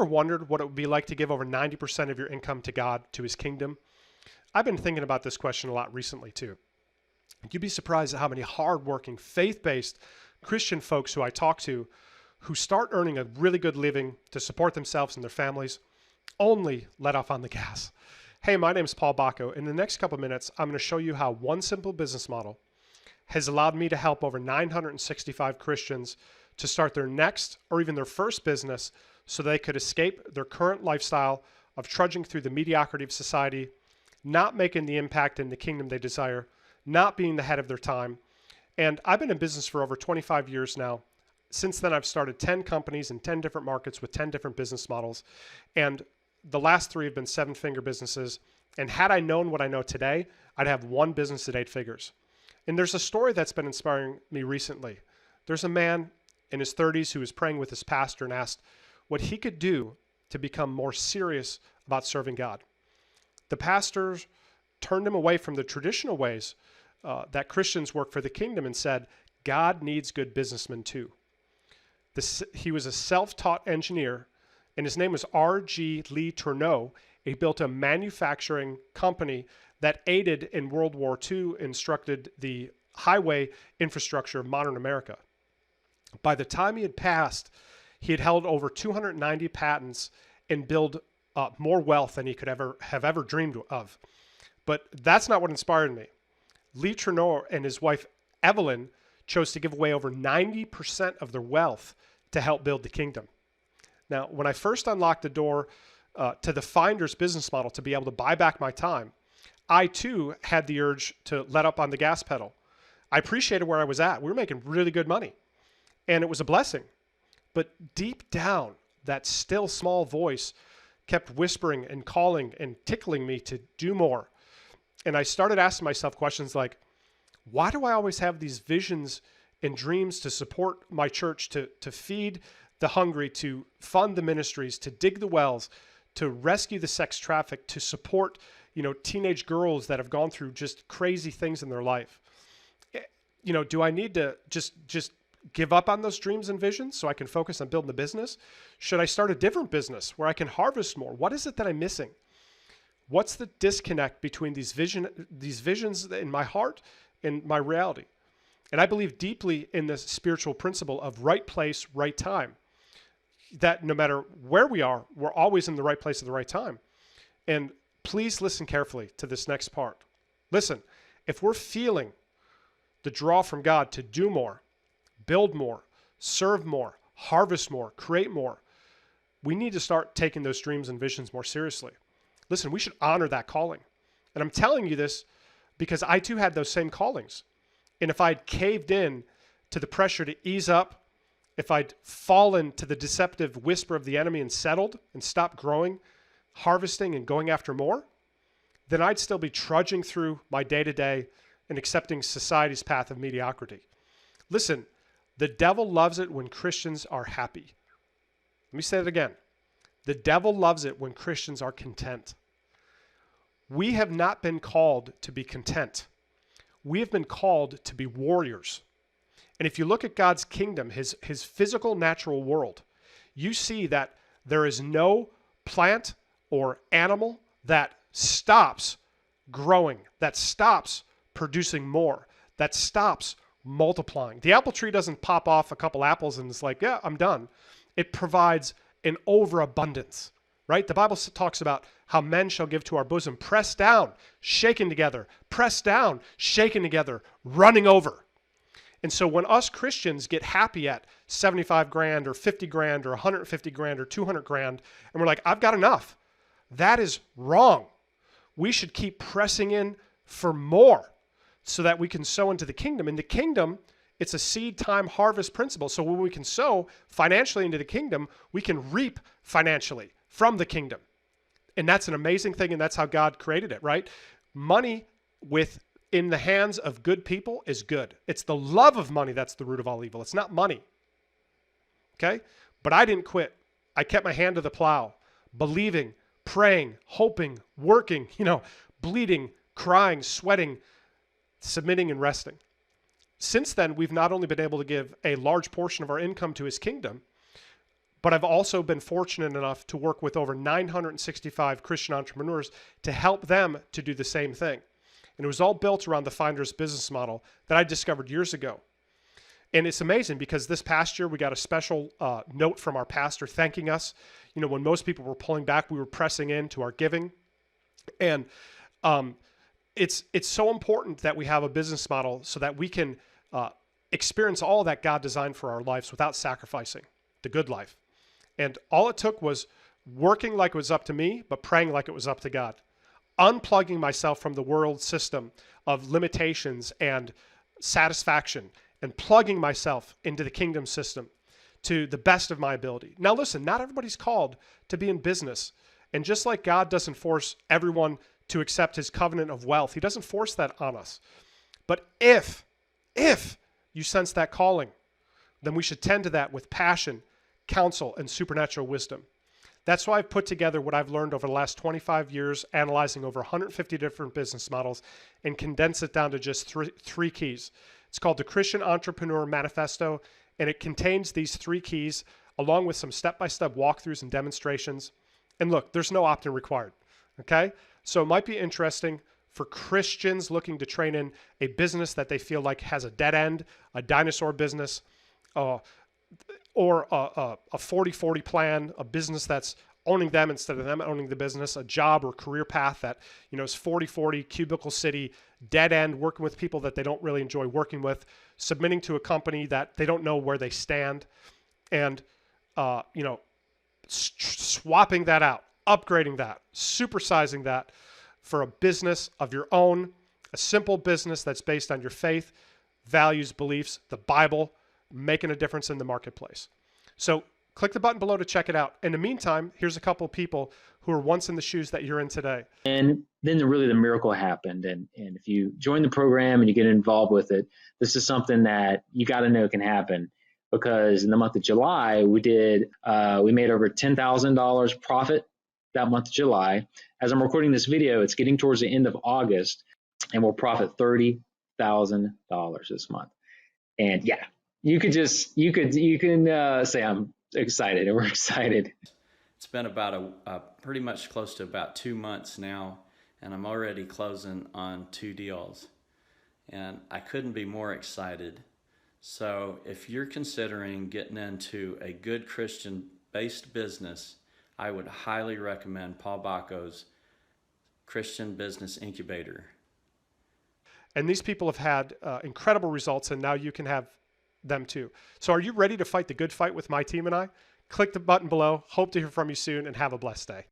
ever wondered what it would be like to give over 90% of your income to God, to his kingdom? I've been thinking about this question a lot recently too. You'd be surprised at how many hardworking, faith-based Christian folks who I talk to who start earning a really good living to support themselves and their families only let off on the gas. Hey, my name is Paul Bacco. In the next couple of minutes, I'm going to show you how one simple business model has allowed me to help over 965 Christians to start their next or even their first business so they could escape their current lifestyle of trudging through the mediocrity of society, not making the impact in the kingdom they desire, not being the head of their time. And I've been in business for over 25 years now. Since then, I've started 10 companies in 10 different markets with 10 different business models. And the last 3 have been 7-figure businesses. And had I known what I know today, I'd have one business at 8 figures. And there's a story that's been inspiring me recently. There's a man in his 30s who was praying with his pastor and asked what he could do to become more serious about serving God. The pastor turned him away from the traditional ways that Christians work for the kingdom and said, God needs good businessmen too. He was a self-taught engineer, and his name was R.G. Lee Tourneau. He built a manufacturing company that aided in World War II, instructed the highway infrastructure of modern America. By the time he had passed, he had held over 290 patents and built more wealth than he could have ever dreamed of. But that's not what inspired me. Lee Tourneau and his wife, Evelyn, chose to give away over 90% of their wealth to help build the kingdom. Now, when I first unlocked the door to the finder's business model to be able to buy back my time, I too had the urge to let up on the gas pedal. I appreciated where I was at. We were making really good money, and it was a blessing. But deep down, that still small voice kept whispering and calling and tickling me to do more. And I started asking myself questions like, why do I always have these visions and dreams to support my church, to feed the hungry, to fund the ministries, to dig the wells, to rescue the sex trafficked, to support, teenage girls that have gone through just crazy things in their life? Do I need to just give up on those dreams and visions so I can focus on building the business? Should I start a different business where I can harvest more? What is it that I'm missing? What's the disconnect between these visions in my heart and my reality? And I believe deeply in this spiritual principle of right place, right time. That no matter where we are, we're always in the right place at the right time. And please listen carefully to this next part. Listen, if we're feeling the draw from God to do more, build more, serve more, harvest more, create more, we need to start taking those dreams and visions more seriously. Listen, we should honor that calling. And I'm telling you this because I too had those same callings. And if I'd caved in to the pressure to ease up, if I'd fallen to the deceptive whisper of the enemy and settled and stopped growing, harvesting and going after more, then I'd still be trudging through my day-to-day and accepting society's path of mediocrity. Listen, the devil loves it when Christians are happy. Let me say that again. The devil loves it when Christians are content. We have not been called to be content. We have been called to be warriors. And if you look at God's kingdom, his physical natural world, you see that there is no plant or animal that stops growing, that stops producing more, that stops multiplying. The apple tree doesn't pop off a couple apples and it's like, yeah, I'm done. It provides an overabundance, right? The Bible talks about how men shall give to our bosom, pressed down, shaken together, pressed down, shaken together, running over. And so when us Christians get happy at 75 grand or 50 grand or 150 grand or 200 grand, and we're like, I've got enough, that is wrong. We should keep pressing in for more so that we can sow into the kingdom. In the kingdom, it's a seed time harvest principle. So when we can sow financially into the kingdom, we can reap financially from the kingdom. And that's an amazing thing, and that's how God created it, right? Money in the hands of good people is good. It's the love of money that's the root of all evil. It's not money, okay? But I didn't quit. I kept my hand to the plow, believing, praying, hoping, working, bleeding, crying, sweating, submitting, and resting. Since then, we've not only been able to give a large portion of our income to his kingdom, But I've also been fortunate enough to work with over 965 Christian entrepreneurs to help them to do the same thing. And it was all built around the Finder's business model that I discovered years ago. And it's amazing because this past year, we got a special note from our pastor thanking us. You know, when most people were pulling back, we were pressing into our giving. And it's so important that we have a business model so that we can experience all that God designed for our lives without sacrificing the good life. And all it took was working like it was up to me, but praying like it was up to God. Unplugging myself from the world system of limitations and satisfaction and plugging myself into the kingdom system to the best of my ability. Now listen, not everybody's called to be in business. And just like God doesn't force everyone to accept his covenant of wealth, he doesn't force that on us. But if you sense that calling, then we should tend to that with passion, counsel, and supernatural wisdom. That's why I've put together what I've learned over the last 25 years, analyzing over 150 different business models, and condense it down to just three keys. It's called the Christian Entrepreneur Manifesto, and it contains these 3 keys along with some step-by-step walkthroughs and demonstrations. And look, there's no opt-in required, okay? So it might be interesting for Christians looking to train in a business that they feel like has a dead end, a dinosaur business, or a 40-40 plan, a business that's owning them instead of them owning the business, a job or career path that, you know, is 40-40, cubicle city, dead end, working with people that they don't really enjoy working with, submitting to a company that they don't know where they stand, and, swapping that out, upgrading that, supersizing that for a business of your own, a simple business that's based on your faith, values, beliefs, the Bible, making a difference in the marketplace. So click the button below to check it out. In the meantime, here's a couple of people who are once in the shoes that you're in today. And then the miracle happened. And if you join the program and you get involved with it, this is something that you got to know can happen. Because in the month of July, we made over $10,000 profit that month of July. As I'm recording this video, it's getting towards the end of August, and we'll profit $30,000 this month. And yeah, you can say I'm excited, and we're excited. It's been about pretty much close to about 2 months now, and I'm already closing on 2 deals, and I couldn't be more excited. So if you're considering getting into a good Christian-based business, I would highly recommend Paul Bacco's Christian Business Incubator. And these people have had incredible results, and now you can have them too. So are you ready to fight the good fight with my team and I? Click the button below. Hope to hear from you soon, and have a blessed day.